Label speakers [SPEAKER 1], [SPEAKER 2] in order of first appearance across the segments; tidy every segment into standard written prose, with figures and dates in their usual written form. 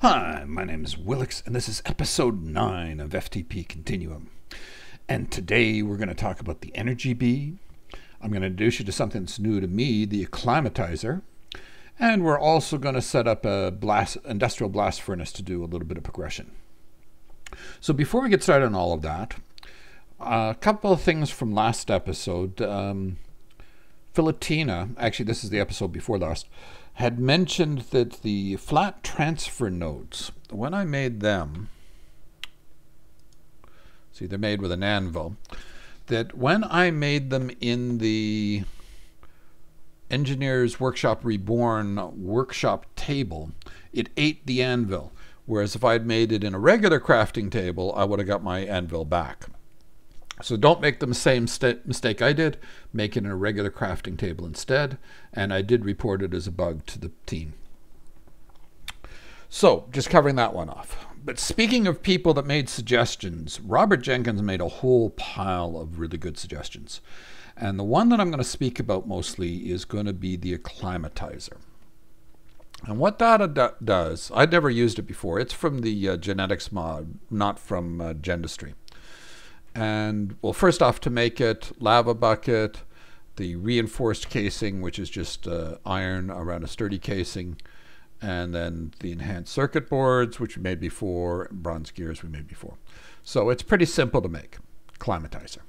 [SPEAKER 1] Hi, my name is Wilx, and this is episode 9 of FTP Continuum. And today we're going to talk about the energy bee. I'm going to introduce you to something that's new to me, the Acclimatiser. And we're also going to set up a industrial blast furnace to do a little bit of progression. So before we get started on all of that, a couple of things from last episode. Philatina, actually this is the episode before last, had mentioned that the flat transfer nodes, when I made them, see they're made with an anvil, that when I made them in the Engineers Workshop Reborn workshop table, it ate the anvil. Whereas if I'd made it in a regular crafting table, I would have got my anvil back. So don't make the same mistake I did. Make it in a regular crafting table instead. And I did report it as a bug to the team. So just covering that one off. But speaking of people that made suggestions, Robert Jenkins made a whole pile of really good suggestions. And the one that I'm going to speak about mostly is going to be the Acclimatiser. And what that does, I'd never used it before. It's from the genetics mod, not from Gendustry. And well, first off, to make it, lava bucket, the reinforced casing, which is just iron around a sturdy casing, and then the enhanced circuit boards, which we made before, and bronze gears we made before. So it's pretty simple to make, Acclimatiser.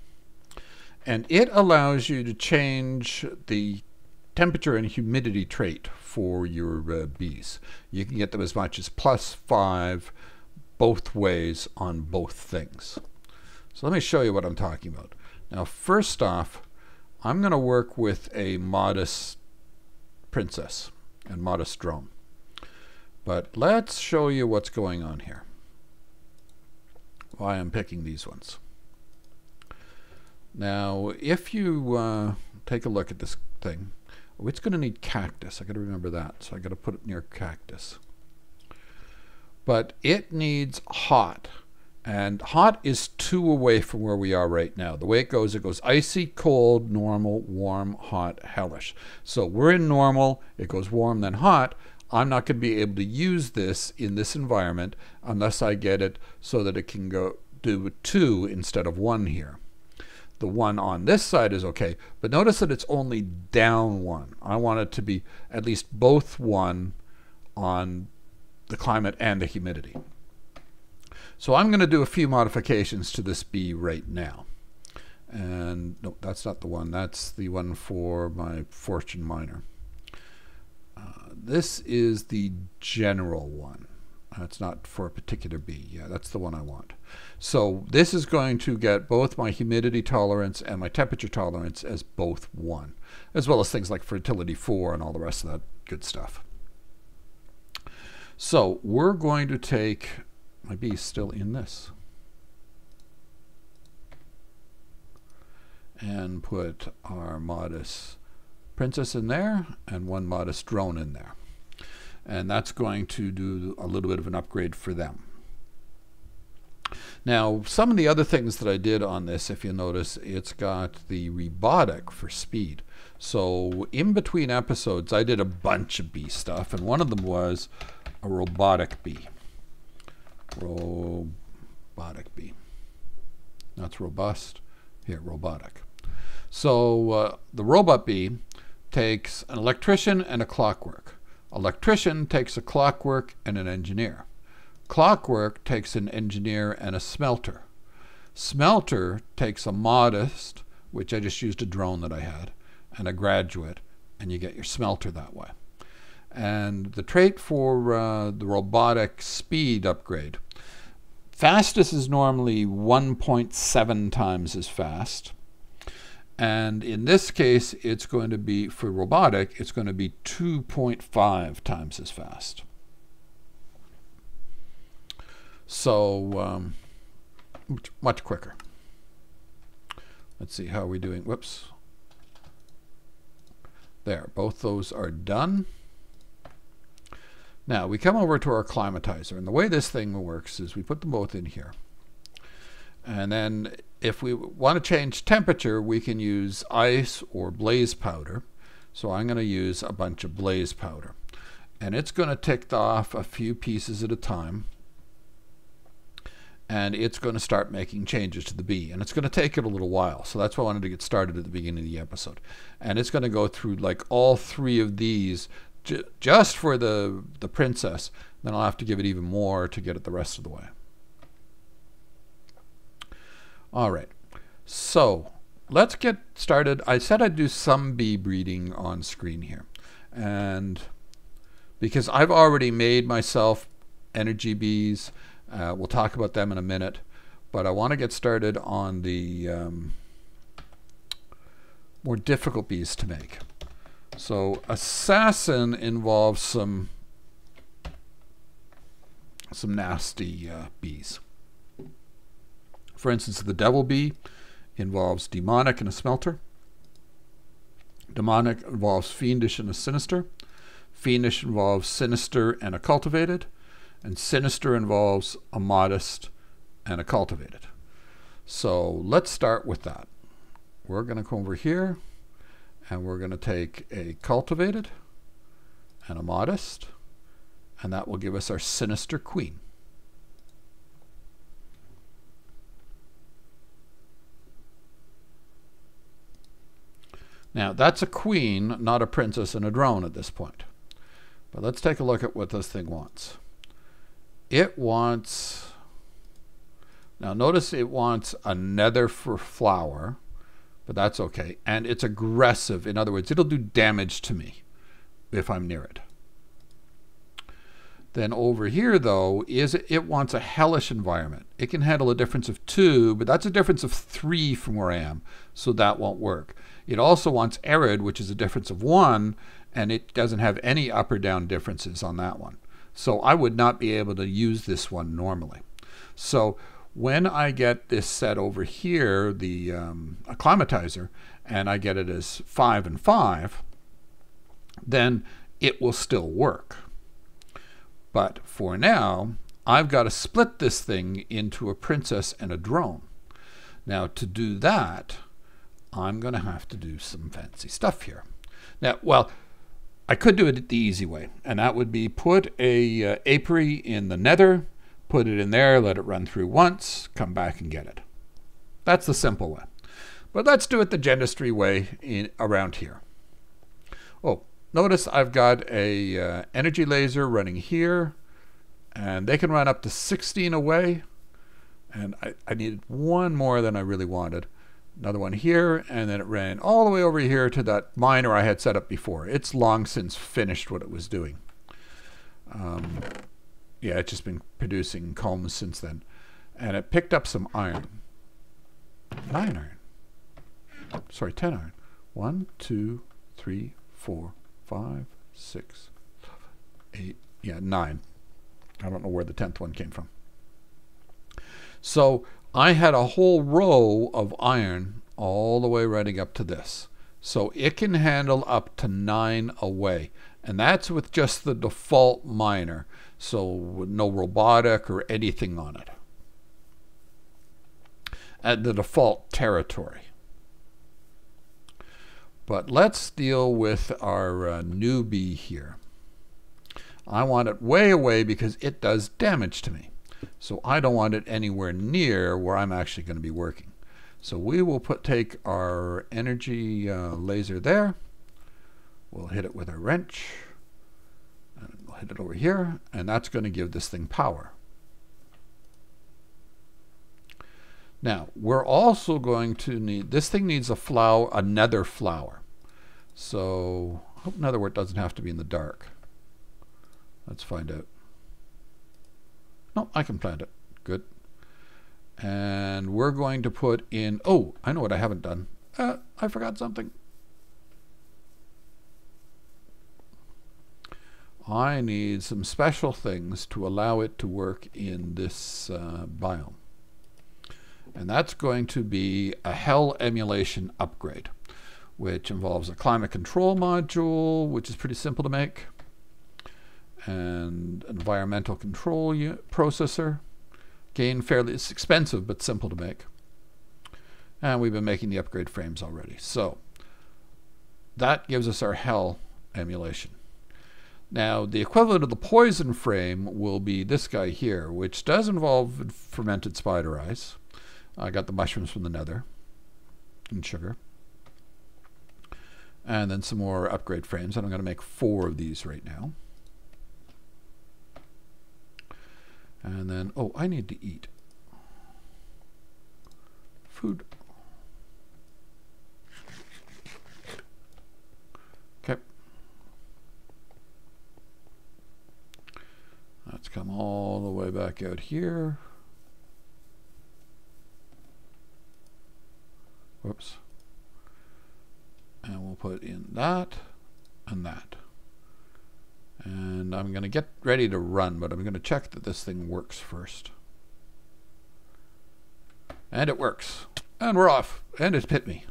[SPEAKER 1] And it allows you to change the temperature and humidity trait for your bees. You can get them as much as +5 both ways on both things. So let me show you what I'm talking about. Now, first off, I'm going to work with a modest princess and modest drone. But let's show you what's going on here. Why I'm picking these ones. Now, if you take a look at this thing, it's going to need cactus. I got to remember that. So I got to put it near cactus. But it needs hot. And hot is 2 away from where we are right now. The way it goes icy, cold, normal, warm, hot, hellish. So we're in normal, it goes warm, then hot. I'm not going to be able to use this in this environment unless I get it so that it can go do 2 instead of 1 here. The 1 on this side is okay, but notice that it's only down 1. I want it to be at least both 1 on the climate and the humidity. So I'm going to do a few modifications to this bee right now. And no, that's not the one. That's the one for my fortune miner. This is the general one. That's not for a particular bee. Yeah, that's the one I want. So this is going to get both my humidity tolerance and my temperature tolerance as both 1, as well as things like fertility 4 and all the rest of that good stuff. So we're going to take... My bee's still in this. And put our modest princess in there and 1 modest drone in there. And that's going to do a little bit of an upgrade for them. Now, some of the other things that I did on this, if you notice, it's got the robotic for speed. So in between episodes, I did a bunch of bee stuff, and one of them was a robotic bee. Robotic Beam. That's robust. Here, robotic. So the robot bee takes an electrician and a clockwork. Electrician takes a clockwork and an engineer. Clockwork takes an engineer and a smelter. Smelter takes a modest, which I just used a drone that I had, and a graduate, and you get your smelter that way. And the trait for the robotic speed upgrade. Fastest is normally 1.7 times as fast. And in this case, it's going to be, for robotic, it's going to be 2.5 times as fast. So much quicker. Let's see, how are we doing? Whoops. There, both those are done. Now, we come over to our Acclimatiser, and the way this thing works is we put them both in here. And then if we want to change temperature, we can use ice or blaze powder. So I'm going to use a bunch of blaze powder. and it's going to tick off a few pieces at a time, and it's going to start making changes to the bee, and it's going to take it a little while. So that's why I wanted to get started at the beginning of the episode. And it's going to go through like all three of these just for the princess. Then I'll have to give it even more to get it the rest of the way. All right, so let's get started. I said I'd do some bee breeding on screen here, and because I've already made myself energy bees, we'll talk about them in a minute, but I want to get started on the more difficult bees to make. So assassin involves some nasty bees. For instance, the devil bee involves demonic and a smelter. Demonic involves fiendish and a sinister. Fiendish involves sinister and a cultivated. And sinister involves a modest and a cultivated. So let's start with that. We're going to come over here, and we're going to take a cultivated and a modest, and that will give us our sinister queen. Now, that's a queen, not a princess and a drone at this point. But let's take a look at what this thing wants. It wants, now notice it wants a nether for flower, but that's okay. And it's aggressive. In other words, it'll do damage to me if I'm near it. Then over here, though, it wants a hellish environment. It can handle a difference of 2, but that's a difference of 3 from where I am, so that won't work. It also wants arid, which is a difference of 1, and it doesn't have any up or down differences on that one. So I would not be able to use this one normally. So when I get this set over here, the Acclimatiser, and I get it as 5 and 5, then it will still work. But for now, I've got to split this thing into a princess and a drone. Now to do that, I'm going to have to do some fancy stuff here. Now, well, I could do it the easy way, and that would be put a apiary in the nether, put it in there, let it run through once, come back and get it. That's the simple way. But let's do it the Gendistry way around here. Oh, notice I've got a energy laser running here, and they can run up to 16 away, and I needed one more than I really wanted. Another one here, and then it ran all the way over here to that miner I had set up before. It's long since finished what it was doing. Yeah, it's just been producing combs since then. And it picked up some iron. 9 iron. Sorry, 10 iron. 1, 2, 3, 4, 5, 6, 8. Yeah, 9. I don't know where the 10th one came from. So I had a whole row of iron all the way running up to this. So it can handle up to 9 away. And that's with just the default miner. So no robotic or anything on it. At the default territory. But let's deal with our newbie here. I want it way away because it does damage to me. So I don't want it anywhere near where I'm actually going to be working. So we will take our energy laser there. We'll hit it with a wrench. And we'll hit it over here. And that's going to give this thing power. Now, we're also going to need, this thing needs a flower, a nether flower. So I hope nether wart doesn't have to be in the dark. Let's find out. No, I can plant it. Good. And we're going to put in, oh, I know what I haven't done. I forgot something. I need some special things to allow it to work in this biome. And that's going to be a hell emulation upgrade, which involves a climate control module, which is pretty simple to make, and an environmental control processor. Again, fairly, it's expensive, but simple to make. And we've been making the upgrade frames already. So that gives us our hell emulation. Now, the equivalent of the poison frame will be this guy here, which does involve fermented spider eyes. I got the mushrooms from the nether and sugar. And then some more upgrade frames, and I'm going to make 4 of these right now. And then, oh, I need to eat. Food. Okay. Let's come all the way back out here. Whoops. And we'll put in that and that. And I'm going to get ready to run, but I'm going to check that this thing works first. And it works. And we're off. And it hit me.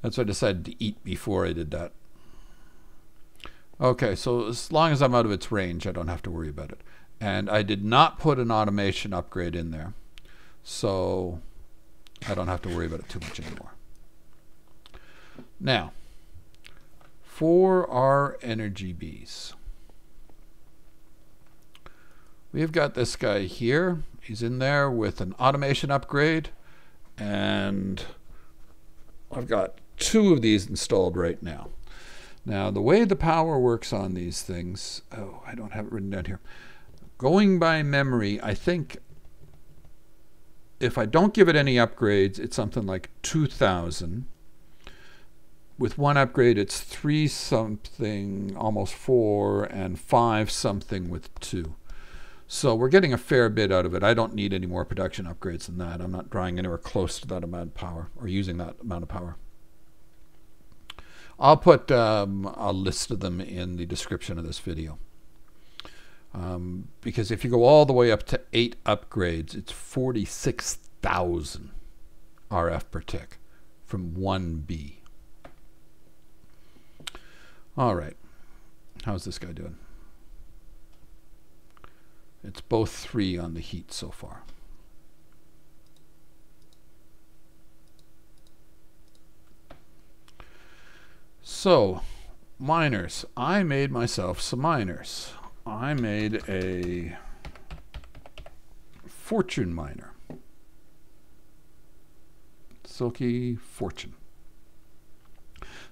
[SPEAKER 1] That's why I decided to eat before I did that. Okay, so as long as I'm out of its range, I don't have to worry about it. And I did not put an automation upgrade in there. So I don't have to worry about it too much anymore. Now, for our energy bees, we've got this guy here. He's in there with an automation upgrade, and I've got 2 of these installed right now. Now, the way the power works on these things, oh, I don't have it written down here. Going by memory, I think if I don't give it any upgrades, it's something like 2,000. With 1 upgrade, it's 3 something, almost 4, and 5 something with 2. So we're getting a fair bit out of it. I don't need any more production upgrades than that. I'm not drawing anywhere close to that amount of power, or using that amount of power. I'll put a list of them in the description of this video. Because if you go all the way up to 8 upgrades, it's 46,000 RF per tick from 1 bee. All right, how's this guy doing? It's both 3 on the heat so far. So, miners. I made myself some miners. I made a fortune miner. Silky fortune.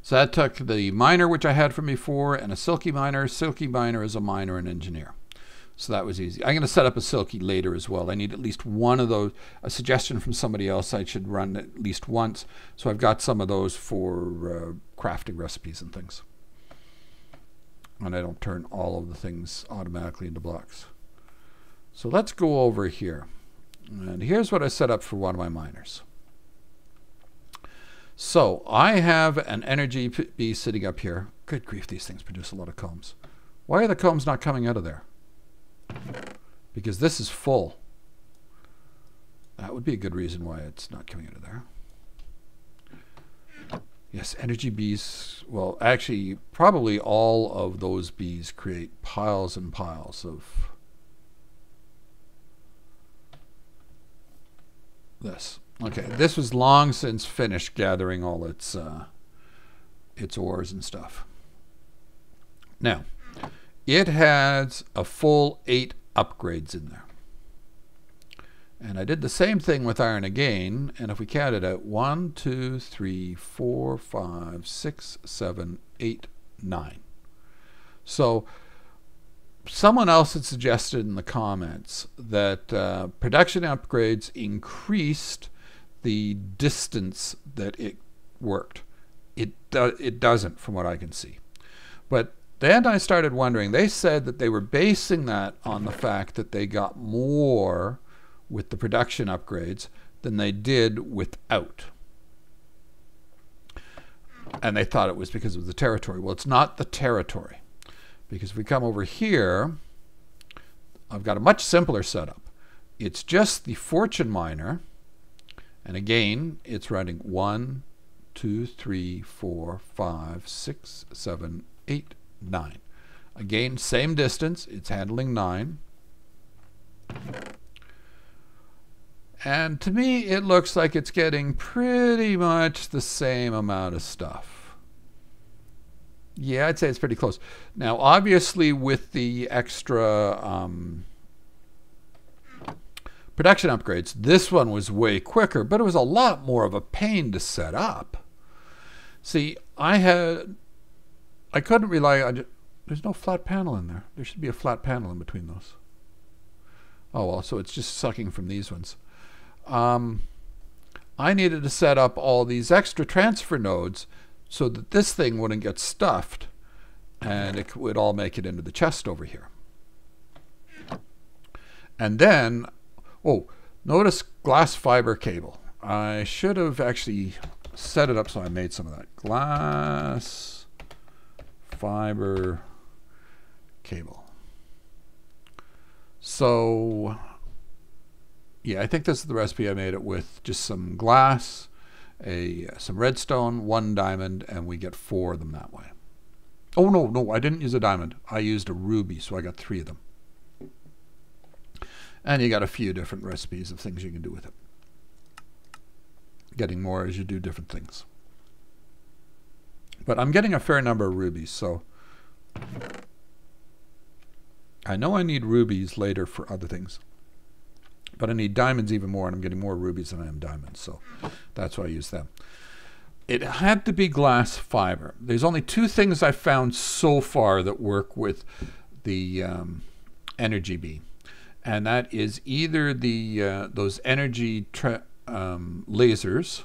[SPEAKER 1] So that took the miner, which I had from before, and a silky miner. Silky miner is a miner and engineer. So that was easy. I'm going to set up a silky later as well. I need at least one of those. A suggestion from somebody else I should run at least once. So I've got some of those for crafting recipes and things. And I don't turn all of the things automatically into blocks. So let's go over here. And here's what I set up for one of my miners. So I have an energy bee sitting up here. Good grief, these things produce a lot of combs. Why are the combs not coming out of there? Because this is full. That would be a good reason why it's not coming out of there. Yes, energy bees, well, actually, probably all of those bees create piles and piles of this. Okay, this was long since finished gathering all its ores and stuff. Now, it has a full 8 upgrades in there. And I did the same thing with iron again, and if we count it out, 1, 2, 3, 4, 5, 6, 7, 8, 9. So someone else had suggested in the comments that production upgrades increased the distance that it worked. It doesn't, from what I can see. But then I started wondering, they said that they were basing that on the fact that they got more with the production upgrades than they did without. And they thought it was because of the territory. Well, it's not the territory. Because if we come over here, I've got a much simpler setup. It's just the fortune miner. And again, it's running 1, 2, 3, 4, 5, 6, 7, 8, 9. Again, same distance. It's handling 9. And to me, it looks like it's getting pretty much the same amount of stuff. Yeah, I'd say it's pretty close. Now, obviously, with the extra production upgrades, this one was way quicker, but it was a lot more of a pain to set up. See, I couldn't rely on, there's no flat panel in there. There should be a flat panel in between those. Oh, well, so it's just sucking from these ones. I needed to set up all these extra transfer nodes so that this thing wouldn't get stuffed and it would all make it into the chest over here. And then, oh, notice glass fiber cable. I should have actually set it up so I made some of that. Glass fiber cable. So, yeah, I think this is the recipe. I made it with just some glass, some redstone, 1 diamond, and we get 4 of them that way. Oh, no, I didn't use a diamond. I used a ruby, so I got 3 of them. And you got a few different recipes of things you can do with it. Getting more as you do different things. But I'm getting a fair number of rubies, so I know I need rubies later for other things. But I need diamonds even more, and I'm getting more rubies than I am diamonds, so that's why I use them. It had to be glass fiber. There's only 2 things I've found so far that work with the energy beam, and that is either the those energy lasers,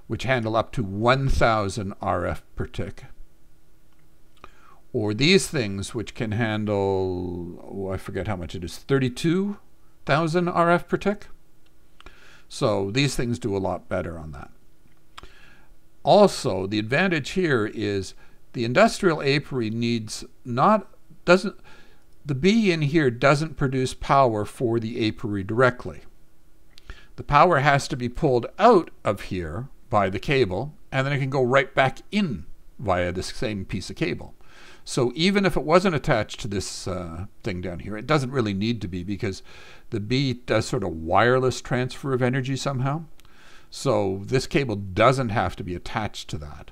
[SPEAKER 1] which handle up to 1,000 RF per tick, or these things which can handle, oh, I forget how much it is, 32,000 RF per tick. So these things do a lot better on that. Also, the advantage here is the industrial apiary the bee in here doesn't produce power for the apiary directly. The power has to be pulled out of here by the cable, and then it can go right back in via this same piece of cable. So even if it wasn't attached to this thing down here, it doesn't really need to be, because the bee does sort of wireless transfer of energy somehow. So this cable doesn't have to be attached to that.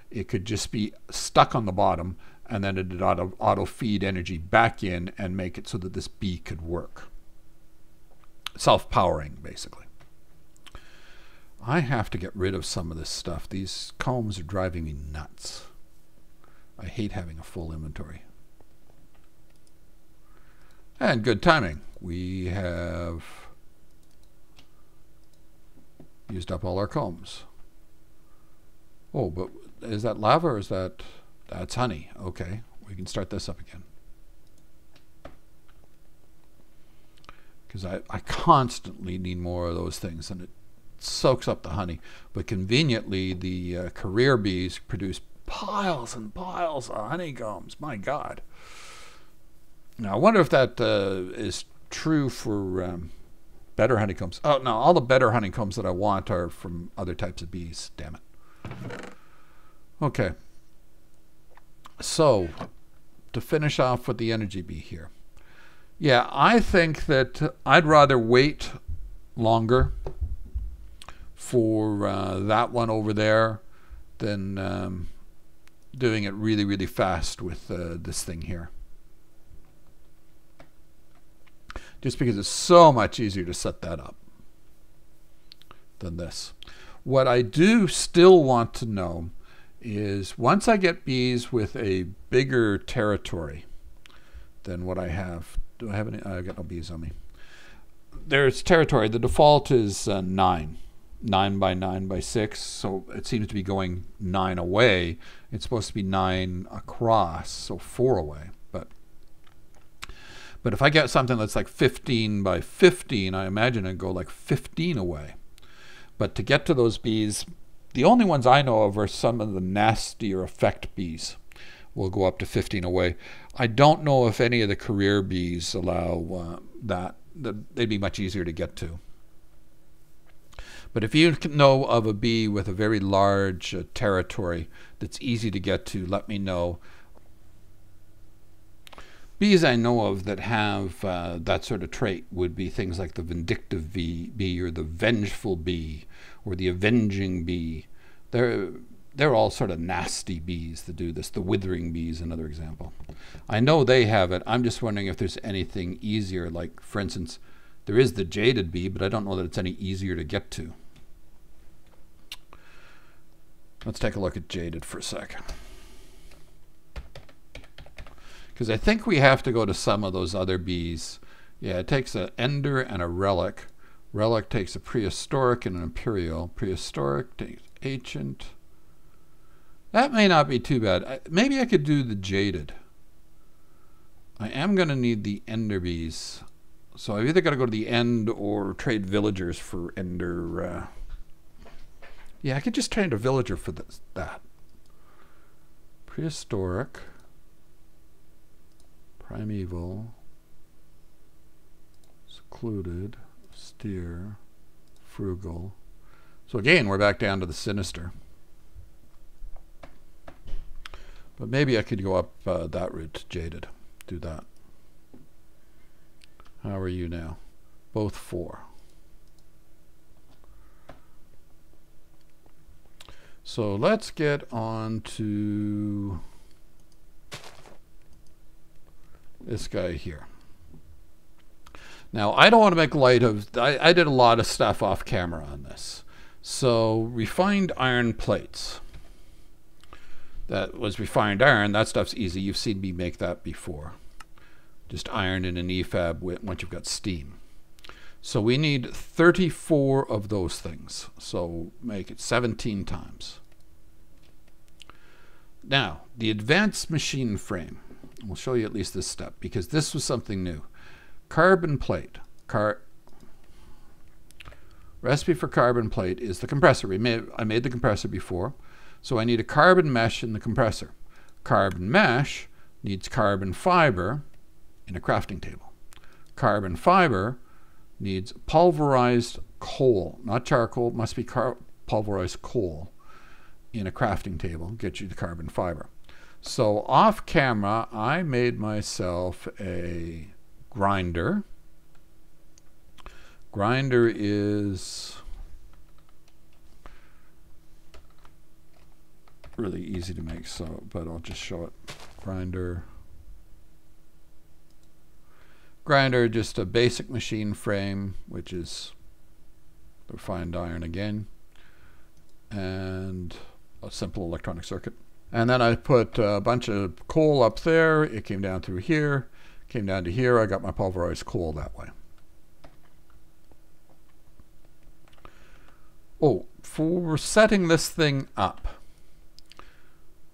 [SPEAKER 1] It could just be stuck on the bottom, and then it would auto feed energy back in and make it so that this bee could work. Self-powering, basically. I have to get rid of some of this stuff. These combs are driving me nuts. I hate having a full inventory. And good timing. We have used up all our combs. Oh, but is that lava or is that's honey? Okay, we can start this up again. Because I constantly need more of those things, and it soaks up the honey. But conveniently, the career bees produce piles and piles of honeycombs. My God. Now, I wonder if that is true for better honeycombs. Oh, no, all the better honeycombs that I want are from other types of bees. Damn it. Okay. So, to finish off with the energy bee here. Yeah, I think that I'd rather wait longer for that one over there than doing it really, really fast with this thing here. Just because it's so much easier to set that up than this. What I do still want to know is once I get bees with a bigger territory than what I have. Do I have any? I got no bees on me. There's territory. The default is 9. 9 by 9 by 6, so it seems to be going 9 away. It's supposed to be 9 across, so 4 away. But if I get something that's like 15 by 15, I imagine it'd go like 15 away. But to get to those bees, the only ones I know of are some of the nastier effect bees. Will go up to 15 away. I don't know if any of the career bees allow that. They'd be much easier to get to. But if you know of a bee with a very large territory that's easy to get to, let me know. Bees I know of that have that sort of trait would be things like the vindictive bee or the vengeful bee or the avenging bee. they're all sort of nasty bees that do this. The withering bee is another example. I know they have it. I'm just wondering if there's anything easier. Like, for instance, there is the jaded bee, but I don't know that it's any easier to get to. Let's take a look at jaded for a second. Because I think we have to go to some of those other bees. Yeah, it takes an ender and a relic. Relic takes a prehistoric and an imperial. Prehistoric takes ancient. That may not be too bad. Maybe I could do the jaded. I am going to need the ender bees. So I've either got to go to the end or trade villagers for ender. Yeah, I could just trade a villager for that. Prehistoric. Primeval. Secluded. Austere. Frugal. So again, we're back down to the Sinister. But maybe I could go up that route, jaded. Do that. How are you now? Both 4. So let's get on to this guy here. Now, I don't want to make light of... I did a lot of stuff off camera on this. So, refined iron plates. That was refined iron. That stuff's easy. You've seen me make that before. Just iron in an EFAB once you've got steam. So we need 34 of those things. So make it 17 times. Now, the advanced machine frame. We'll show you at least this step because this was something new. Carbon plate. Recipe for carbon plate is the compressor. I made the compressor before. So I need a carbon mesh in the compressor. Carbon mesh needs carbon fiber in a crafting table. Carbon fiber needs pulverized coal, not charcoal, must be pulverized coal in a crafting table, get you the carbon fiber. So off camera, I made myself a grinder. Grinder is really easy to make, but I'll just show it. Grinder, just a basic machine frame, which is refined iron again, and a simple electronic circuit. And then I put a bunch of coal up there. It came down through here, came down to here. I got my pulverized coal that way. Oh, for setting this thing up,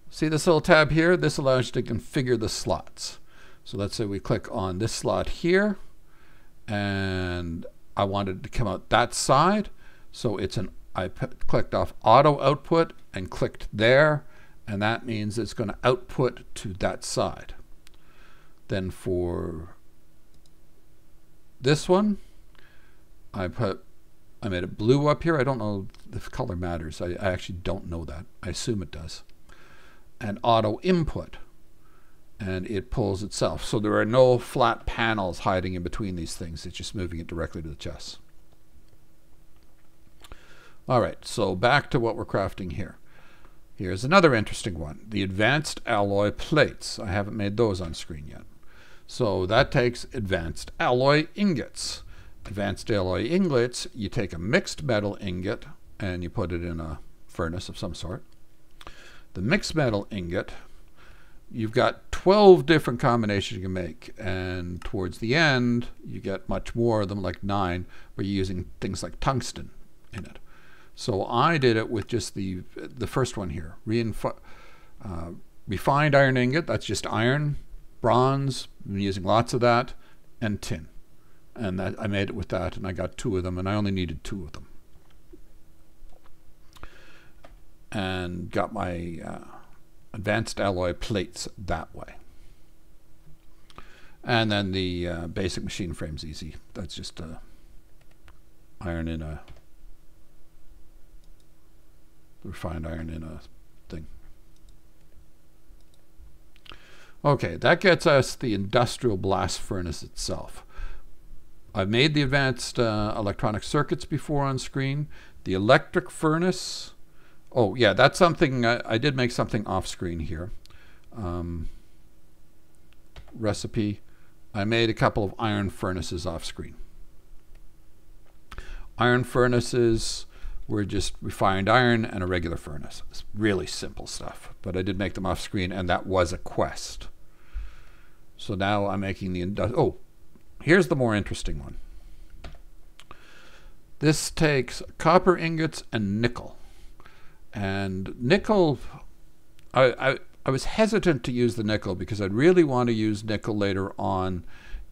[SPEAKER 1] see this little tab here? This allows you to configure the slots. So let's say we click on this slot here, and I wanted to come out that side. So I clicked off auto output and clicked there, and that means it's going to output to that side. Then for this one, I made it blue up here. I don't know if color matters. I actually don't know that. I assume it does. And auto input, and it pulls itself. So there are no flat panels hiding in between these things. It's just moving it directly to the chest. All right, so back to what we're crafting here. Here's another interesting one, the advanced alloy plates. I haven't made those on screen yet. So that takes advanced alloy ingots. Advanced alloy ingots, you take a mixed metal ingot and you put it in a furnace of some sort. The mixed metal ingot, you've got 12 different combinations you can make, and towards the end you get much more of them, like 9, where you're using things like tungsten in it. So I did it with just the first one here, refined iron ingot. That's just iron, bronze, I'm using lots of that, and tin. And that, I made it with that, and I got 2 of them, and I only needed 2 of them. And got my advanced alloy plates that way. And then the basic machine frame's easy. That's just iron in a refined iron in a thing. Okay, that gets us the industrial blast furnace itself. I've made the advanced electronic circuits before on screen. The electric furnace, Oh yeah, that's something, I did make something off screen here. Recipe. I made a couple of iron furnaces off screen. Iron furnaces were just refined iron and a regular furnace. It's really simple stuff, but I did make them off screen, and that was a quest. So now I'm making the oh, here's the more interesting one. This takes copper ingots and nickel. And nickel, I was hesitant to use the nickel because I'd really want to use nickel later on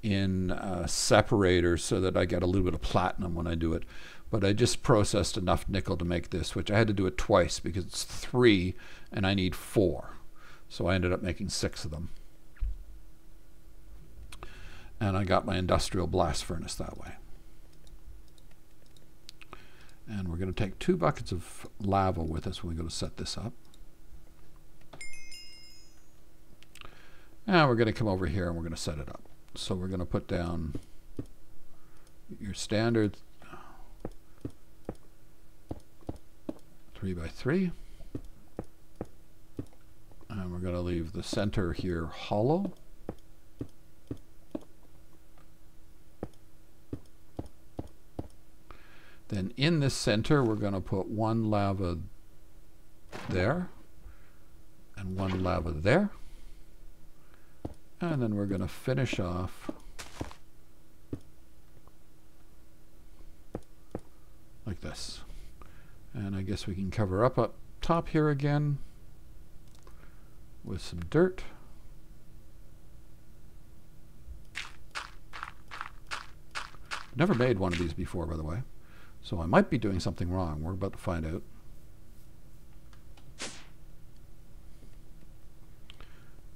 [SPEAKER 1] in separators so that I get a little bit of platinum when I do it. But I just processed enough nickel to make this, which I had to do it twice because it's 3 and I need 4. So I ended up making 6 of them. And I got my industrial blast furnace that way. And we're going to take 2 buckets of lava with us when we go to set this up. And we're going to come over here and we're going to set it up. So we're going to put down your standard 3x3. And we're going to leave the center here hollow. Then in this center, we're going to put 1 lava there and 1 lava there. And then we're going to finish off like this. And I guess we can cover up top here again with some dirt. Never made one of these before, by the way. So I might be doing something wrong. We're about to find out.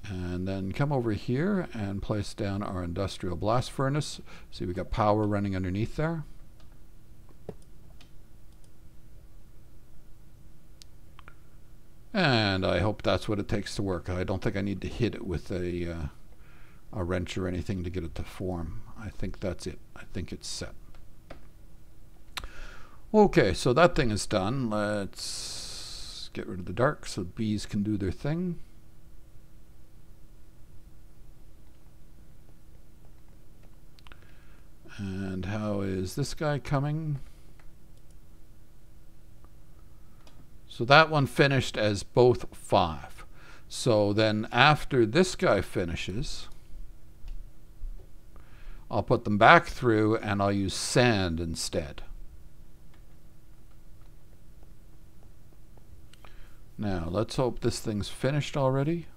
[SPEAKER 1] And then come over here and place down our industrial blast furnace. See, we got power running underneath there. And I hope that's what it takes to work. I don't think I need to hit it with a wrench or anything to get it to form. I think that's it. I think it's set. Okay, so that thing is done. Let's get rid of the dark so bees can do their thing. And how is this guy coming? So that one finished as both 5. So then after this guy finishes, I'll put them back through and I'll use sand instead. Now let's hope this thing's finished already.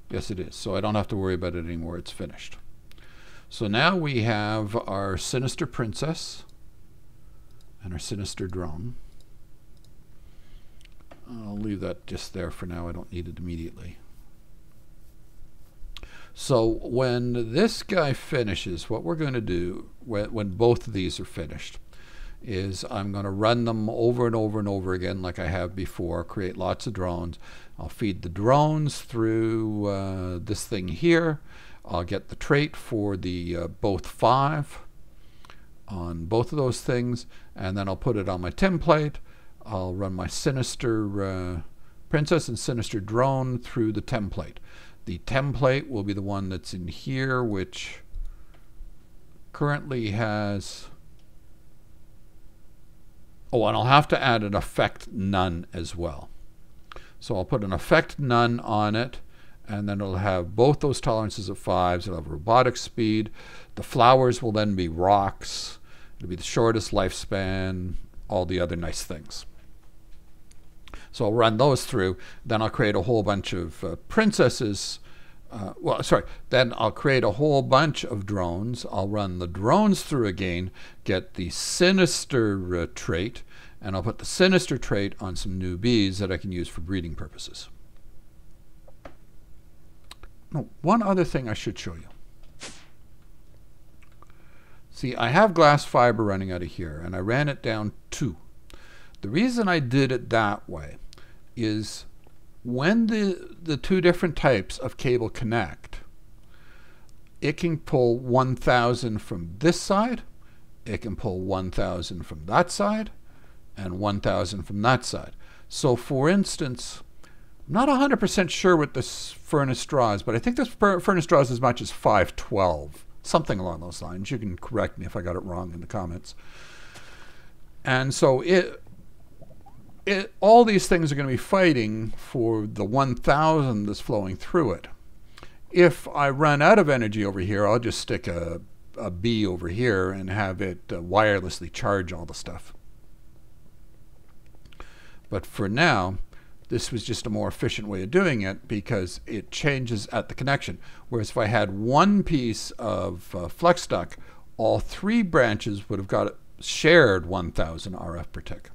[SPEAKER 1] Yes, it is. So I don't have to worry about it anymore. It's finished. So now we have our Sinister Princess and our Sinister drone. I'll leave that just there for now. I don't need it immediately. So when this guy finishes, what we're going to do when both of these are finished is I'm going to run them over and over and over again like I have before, create lots of drones. I'll feed the drones through this thing here. I'll get the trait for the both 5 on both of those things, and then I'll put it on my template. I'll run my Sinister Princess and Sinister drone through the template. The template will be the one that's in here, which currently has... Oh, and I'll have to add an effect none as well. So I'll put an effect none on it, and then it'll have both those tolerances of 5s. It'll have robotic speed. The flowers will then be rocks. It'll be the shortest lifespan, all the other nice things. So I'll run those through. Then I'll create a whole bunch of princesses. Then I'll create a whole bunch of drones. I'll run the drones through again, get the Sinister trait, and I'll put the Sinister trait on some new bees that I can use for breeding purposes. Oh, one other thing I should show you. See, I have glass fiber running out of here, and I ran it down 2. The reason I did it that way is when the 2 different types of cable connect, it can pull 1000 from this side it can pull 1,000 from that side and 1,000 from that side. So for instance, I'm not 100% sure what this furnace draws, but I think this furnace draws as much as 512, something along those lines. You can correct me if I got it wrong in the comments. And so all these things are going to be fighting for the 1,000 that's flowing through it. If I run out of energy over here, I'll just stick a B over here and have it wirelessly charge all the stuff. But for now, this was just a more efficient way of doing it because it changes at the connection. Whereas if I had one piece of flux duct, all three branches would have got shared 1,000 RF per tick.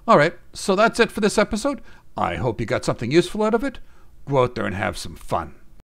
[SPEAKER 1] All right, so that's it for this episode. I hope you got something useful out of it. Go out there and have some fun.